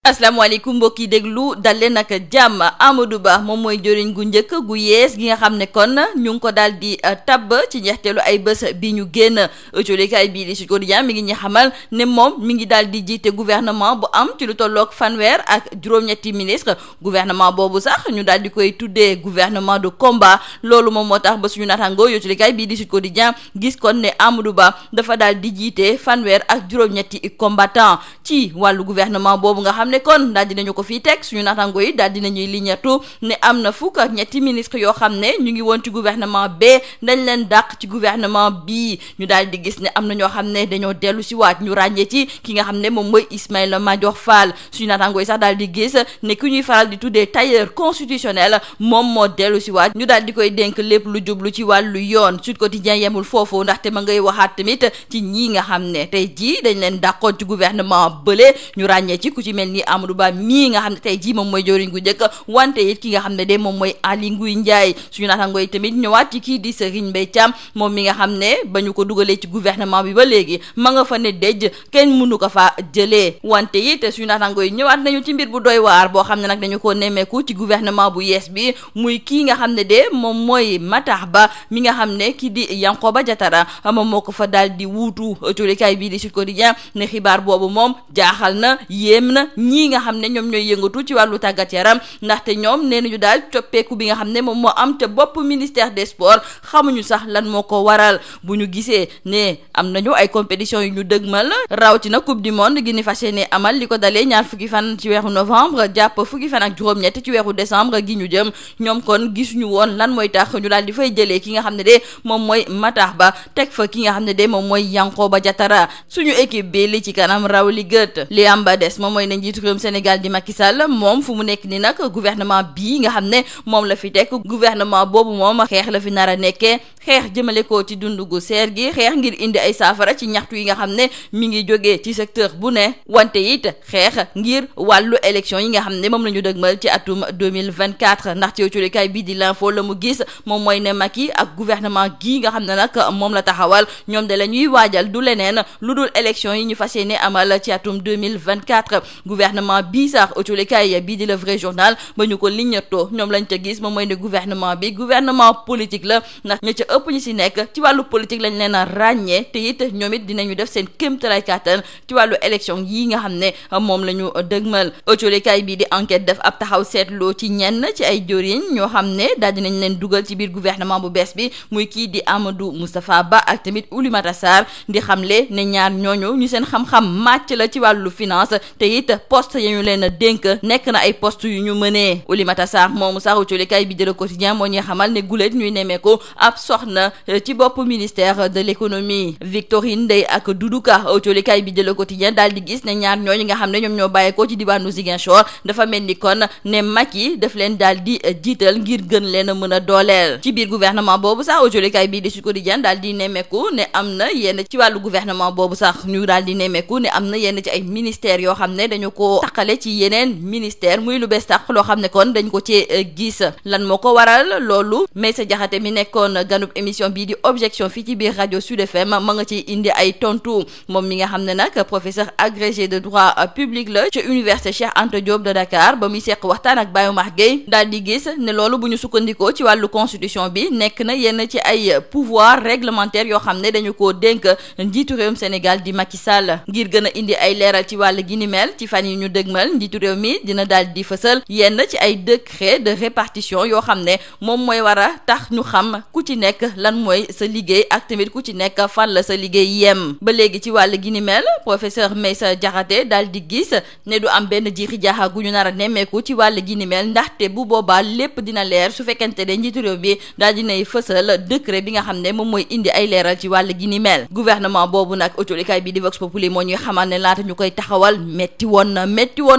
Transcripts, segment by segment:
asalaamaaleykum mbokk yi déglu dal leen ak jàmm. Amadou Ba moom mooy jëriñ gu njëkk gu yees gi nga xam ne kon ñu ngi ko daal di tabb ci njeexteelu ay bés bi ñu génn. Autolikaay bii di Sud Quotidien mi ngi ñu xamal ne moom mi ngi daal di jiite gouvernement bu am ci lu tolloog fanweer ak juróom-ñetti ministre. Gouvernement boobu sax ñu daal di koy tuddee gouvernement de combat. Loolu moom moo tax ba suñu naataango Autolikaay bii di Sud Quotidien gis kon ne Amadou Ba dafa daal di jiite fanweer ak juróom-ñetti combattant ci wàllu gouvernement boobu nga xam ne kon daal dinañu ko fii teg. Suñu naataango yi daal dinañuy liñatu ne am na fukk ak ñetti ministre yoo xam ne ñu ngi woon ci gouvernement B dañ leen dàq ci gouvernement bii. Ñu daal di gis ne am na ñoo xam ne dañoo dellu si waat ñu ràññee ci ki nga xam ne moom mooy Ismaïla Madior Fall. Suñu naataango yi sax daal di gis ne ku ñuy faral di tuddee tailleur constitutionnel moom moo dellu si waat ñu daal di koy dénk lépp lu jublu ci wàllu yoon. Sud Quotidien yemul foofu ndaxte ma ngay waxaat tamit ci ñii nga xam ne tey jii dañ leen dàqoon ci gouvernement bële ñu ràññee ci ku ci mel ni Amadou Ba mii nga xam ne tey jii moom mooy joriñ gu njëkk wante it ki nga xam ne de moom mooy Aly Ngouille Ndiaye. Suñu naataango yi tamit ñëwaat ci kii di Serigne Mbaye Thiam moom mi nga xam ne ba ñu ko dugalee ci gouvernement bi ba léegi ma nga fa ne dëj kenn mënu ko fa jëlee. Wante it suñu naataango yi ñëwaat nañu ci mbir bu doy waar boo xam ne nag dañu ko nemmeeku ci gouvernement bu yees bi muy kii nga xam ne de moom mooy Matar Ba mi nga xam ne kii di Yankhoba Diattara moom moo ko fa daal di wuutu. Autolikaay bii di Sud Quotidien ne xibaar boobu moom jaaxal na yéem na ñii nga xam ne ñoom ñooy yëngatu ci wàllu tàggat yaram ndaxte ñoom nee nañu daal coppeeku bi nga xam ne moom moo am te bopp ministère des sports xamuñu sax lan moo ko waral. Bu ñu gisee ne am nañu ay compétition yu ñu dëgmal rawatina coupe du monde gi ni fas yéene amal li ko dalee ñaar fukki fan ci weeru novembre jàpp fukki fan ak juróom-ñett ci weeru décembre gi ñu jëm ñoom kon gisuñu woon lan mooy tax ñu daal di fay jëlee ki nga xam ne de moom mooy Matar Ba teg fa ki nga xam ne de moom mooy Yankhoba Diattara. Suñu équipe bi li ci kanam raw li gët li am ba des moom mooy ne njiitu réewum Sénégal di Macky Sall moom fu mu nekk ni nag gouvernement bii nga xam ne moom la fi teg gouvernement boobu moom xeex la fi nar a nekkee xeex jëmale ko ci dundu gu seer gi xeex ngir indi ay saafara ci ñaxtu yi nga xam ne mi ngi jógee ci secteur bu ne wante it xeex ngir wàllu élection yi nga xam ne moom la ñu dëgmal ci atum 2024 ndax ci autolikaay bii di l'info la mu gis moom mooy ne Macky ak gouvernement gii nga xam ne nag moom la taxawal ñoom de la ñuy waajal du leneen lu dul élection yi ñu fas yéene amal ci atum 2024 gouvernement bii sax autolikaay bii di le vrai journal ba ñu ko liñatoo ñoom lañ ca gis moom mooy ne gouvernement bi gouvernement politique la ndax ña ca ëpp ñi si nekk ci wàllu politique lañ leen a ràññee te it ñoom it dinañu def seen kéemtalaay kàttan ci wàllu élection yii nga xam ne moom la ñu dëgmal. autolikaay bii di enquête def ab taxaw seetloo ci ñenn ci ay joriñ ñoo xam ne daal dinañ leen dugal ci biir gouvernement bu bees bi muy kii di Amadou Moustapha Ba ak tamit Oulimata Sarr di xamle ne ñaar ñooñu ñu seen xam-xam màcc la ci wàllu finance te it poste ya ñu leen a dénk nekk na ay poste yu ñu mënee. Oulimata Sarr moomu sax autolikaay bi di Le Quotidien moo ñuy xamal ne guléet ñuy nemmeeku ab soxna ci bopp ministère de l'économie. Victorine Ndeye ak Doudou Ka autolikaay bi di Le Quotidien daal di gis ne ñaar ñooñu nga xam ne ñoom ñoo bàyyeekoo ci diwaanu Ziguinchor dafa mel ni kon ne Macky daf leen daal di jiital ngir gën leen a mën a dooleel. ci biir gouvernement boobu sax autolikaay bi di Sud Quotidien daal di nemmeeku ne am na yenn ci wàllu gouvernement boobu sax ñu daal di nemmeeku ne am na yenn ci ay ministères yoo xam ne dañu ko taqale ci yeneen ministère muy lu bees tax loo xam ne kon dañ ko ci gis lan moo ko waral loolu Meissa Diakhaté mi nekkoon ganub émission bii di objection fii ci biir rajo Sud FM ma nga ci indi ay tontu moom mi nga xam ne nag professeur agrégé de droit public la ci université Cheikh Anta Diop de Dakar ba muy seq waxtaan ak Baye Oumar Gueye daal di gis ne loolu bu ñu sukkandikoo ci wàllu constitution bi nekk na yenn ci ay pouvoir réglementaire yoo xam ne dañu koo dénk njiitu réewum Sénégal di Macky Sall ngir gën a indi ay leeral ci wàll gi ni mel ci fan yi ñu dëgmal njiitu réew mi dina daal di fësal yenn ci ay décret de répartition yoo xam ne moom mooy war a tax ñu xam ku ci nekk lan mooy sa liggéey ak tamit ku ci nekk fan la sa liggéey yem. ba léegi ci wàll gi ni mel professeur Meissa Diakhaté daal di gis ne du am benn jiixi jaaxa gu ñu nar a nemmeeku ci wàll gi ni mel ndaxte bu boobaa lépp dina leer su fekkente ne njiitu réew bi daal dinay fësal décret bi nga xam ne moom mooy indi ay leeral ci wàll gi ni mel. gouvernement boobu nag autolikaay bi di Vox Populi moo ñuy xamal ne laata ñu koy taxawal metti woon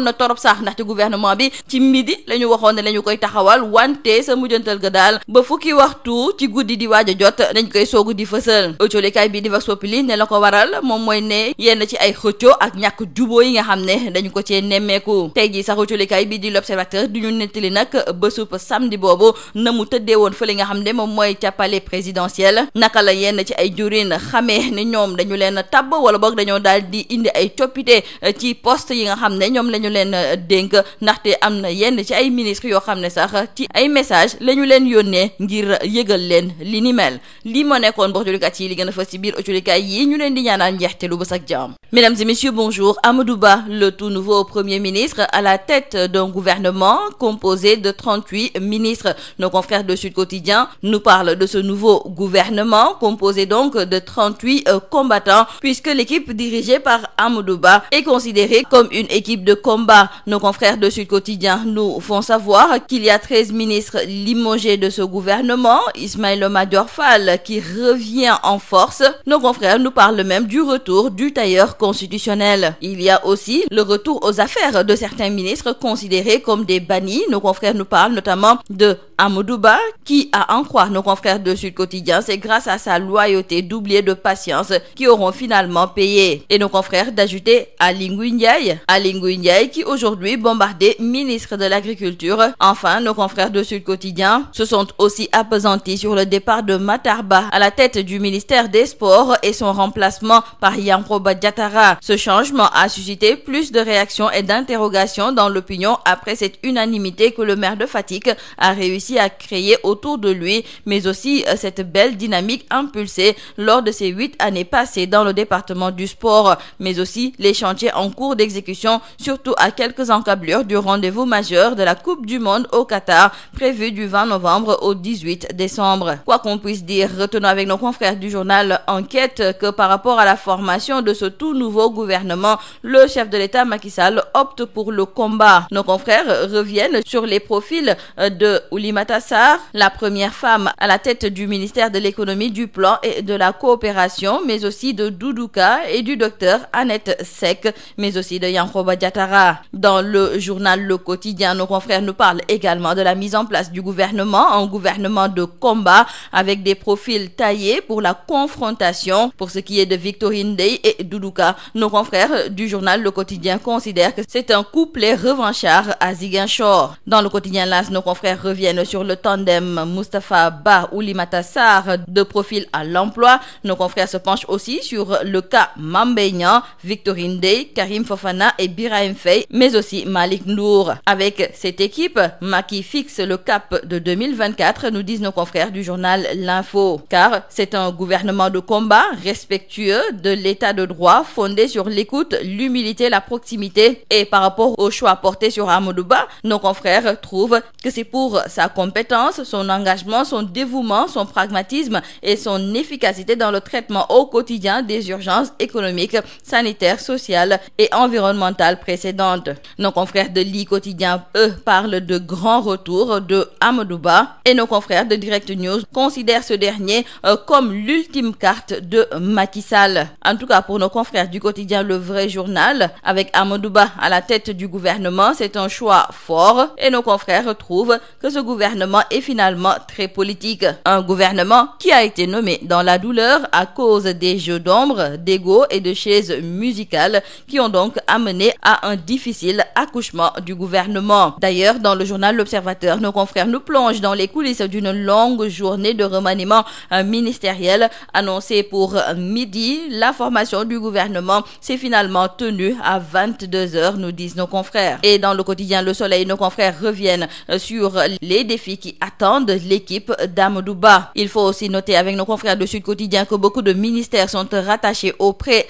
na torop sax ndaxte gouvernement bi ci midi la ñu waxoon ne la ñu koy taxawal wante sa mujjantal ga daal ba fukki waxtu ci guddi di waaj a jot dañ koy soogu di fësal. autolikaay bi di Vox Populi ne la ko waral moom mooy ne yenn ci ay xëccoo ak ñàkk juboo yi nga xam ne dañu ko cee nemmeeku. tey jii sax autolikaay bi di L'Observateur du ñu nettali nag bésub samedi boobu na mu tëddee woon fële nga xam ne moom mooy ca palais présidentiel naka la yenn ci ay jurin xamee ne ñoom dañu leen tabb wala boog dañoo daal di indi ay coppite ci poste yi nga xam ne ñoom la ñu leen dénk ndaxte am na yenn ci ay ministres yoo xam ne sax ci ay message la ñu leen yónnee ngir yëgal leen li ni mel lii moo nekkoon boo julikat yi li gën a fës ci biir ëcculikaay yi ñu leen di ñaanal njeexte lu bës ak jàmm. Mesdames et messieurs, bonjour. Amadou Ba, le tout nouveau Premier ministre à la tête d'un gouvernement composé de 38 ministres. Nos confrères de Sud Quotidien nous parlent de ce nouveau gouvernement composé donc de 38 combattants puisque l'équipe dirigée par Amadou Ba est considérée comme une équipe de combat. Nos confrères de Sud Quotidien nous font savoir qu'il y a 13 ministres limogés de ce gouvernement. Ismaïla Madior Fall qui revient en force. Nos confrères nous parlent même du retour du tailleur constitutionnel. Il y a aussi le retour aux affaires de certains ministres considérés comme des bannis. Nos confrères nous parlent notamment de Amadou Ba, qui, à en croire nos confrères de Sud Quotidien, c'est grâce à sa loyauté doublée de patience qui auront finalement payé. Et nos confrères d'ajouter Aly Ngouille Ndiaye qui aujourd'hui bombardé ministre de l'Agriculture. Enfin, nos confrères de Sud Quotidien se sont aussi appesantis sur le départ de Matar Ba à la tête du ministère des Sports et son remplacement par Yankhoba Diattara. Ce changement a suscité plus de réactions et d'interrogations dans l'opinion après cette unanimité que le maire de Fatick a réussi à créer autour de lui, mais aussi cette belle dynamique impulsée lors de ces 8 années passées dans le département du sport, mais aussi les chantiers en cours d'exécution, surtout à quelques encablures du rendez-vous majeur de la Coupe du Monde au Qatar, prévu du 20 novembre au 18 décembre. Quoi qu'on puisse dire, retenons avec nos confrères du journal Enquête que par rapport à la formation de ce tout nouveau gouvernement, le chef de l'État Macky Sall opte pour le combat. Nos confrères reviennent sur les profils de Oulimata Sarr, la première femme à la tête du ministère de l'économie, du plan et de la coopération, mais aussi de Doudou Ka et du docteur Annette Seck, mais aussi de Yankhoba Diattara. Dans le journal Le Quotidien, nos confrères nous parlent également de la mise en place du gouvernement, un gouvernement de combat avec des profils taillés pour la confrontation. Pour ce qui est de Victorine Ndeye et Doudou Ka, nos confrères du journal Le Quotidien considèrent que c'est un couplet revanchard à Ziguinchor. Dans le quotidien L'As, nos confrères reviennent sur le tandem Moustapha Ba Oulimata Sarr de profil à l'emploi. Nos confrères se penchent aussi sur le cas Mame Mbaye Niang, Victorine Ndeye, Karim Fofana et Birahim Faye, mais aussi Malick Ndour. Avec cette équipe, Macky fixe le cap de 2024, nous disent nos confrères du journal L'Info. Car c'est un gouvernement de combat respectueux de l'état de droit, fondé sur l'écoute, l'humilité, la proximité. Et par rapport au choix porté sur Amadou Ba, nos confrères trouvent que c'est pour sa compétence, son engagement, son dévouement, son pragmatisme et son efficacité dans le traitement au quotidien des urgences économiques, sanitaires, sociales et environnementales précédentes. Nos confrères de l'I Quotidien, eux, parlent de grand retour de Amadou Ba et nos confrères de Direct News considèrent ce dernier comme l'ultime carte de Macky Sall. En tout cas, pour nos confrères du quotidien Le Vrai Journal, avec Amadou Ba à la tête du gouvernement, c'est un choix fort et nos confrères trouvent que ce gouvernement est finalement très politique. Un gouvernement qui a été nommé dans la douleur à cause des jeux d'ombre, d'ego et de chaises musicales qui ont donc amené à un difficile accouchement du gouvernement. D'ailleurs, dans le journal L'Observateur, nos confrères nous plongent dans les coulisses d'une longue journée de remaniement ministériel annoncée pour midi. La formation du gouvernement s'est finalement tenue à 22h, nous disent nos confrères. Et dans le quotidien Le Soleil, nos confrères reviennent sur les défis qui attendent l'équipe d'Amadou Ba. Il faut aussi noter avec nos confrères de Sud Quotidien que beaucoup de ministères sont rattachés auprès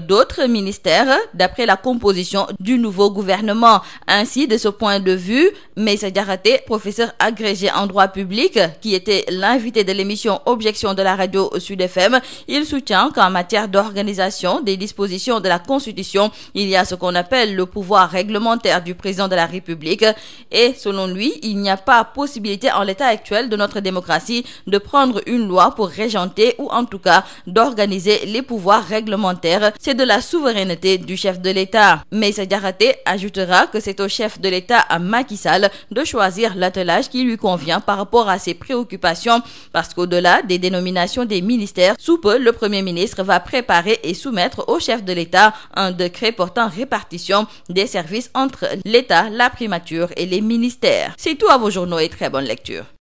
d'autres ministères d'après la composition du nouveau gouvernement. Ainsi, de ce point de vue, Meïssa Diakhaté, professeur agrégé en droit public, qui était l'invité de l'émission Objection de la radio Sud FM, il soutient qu'en matière d'organisation des dispositions de la Constitution, il y a ce qu'on appelle le pouvoir réglementaire du président de la République et selon lui, il n'y a pas possibilité en l'état actuel de notre démocratie de prendre une loi pour régenter ou en tout cas d'organiser les pouvoirs réglementaires. C'est de la souveraineté du chef de l'État. Meïssa Diakhaté ajoutera que c'est au chef de l'État à Macky Sall de choisir l'attelage qui lui convient par rapport à ses préoccupations parce qu'au-delà des dénominations des ministères, sous peu, le Premier ministre va préparer et soumettre au chef de l'État un décret portant répartition des services entre l'État, la primature et les ministères. C'est tout à vos journaux et très bonne lecture.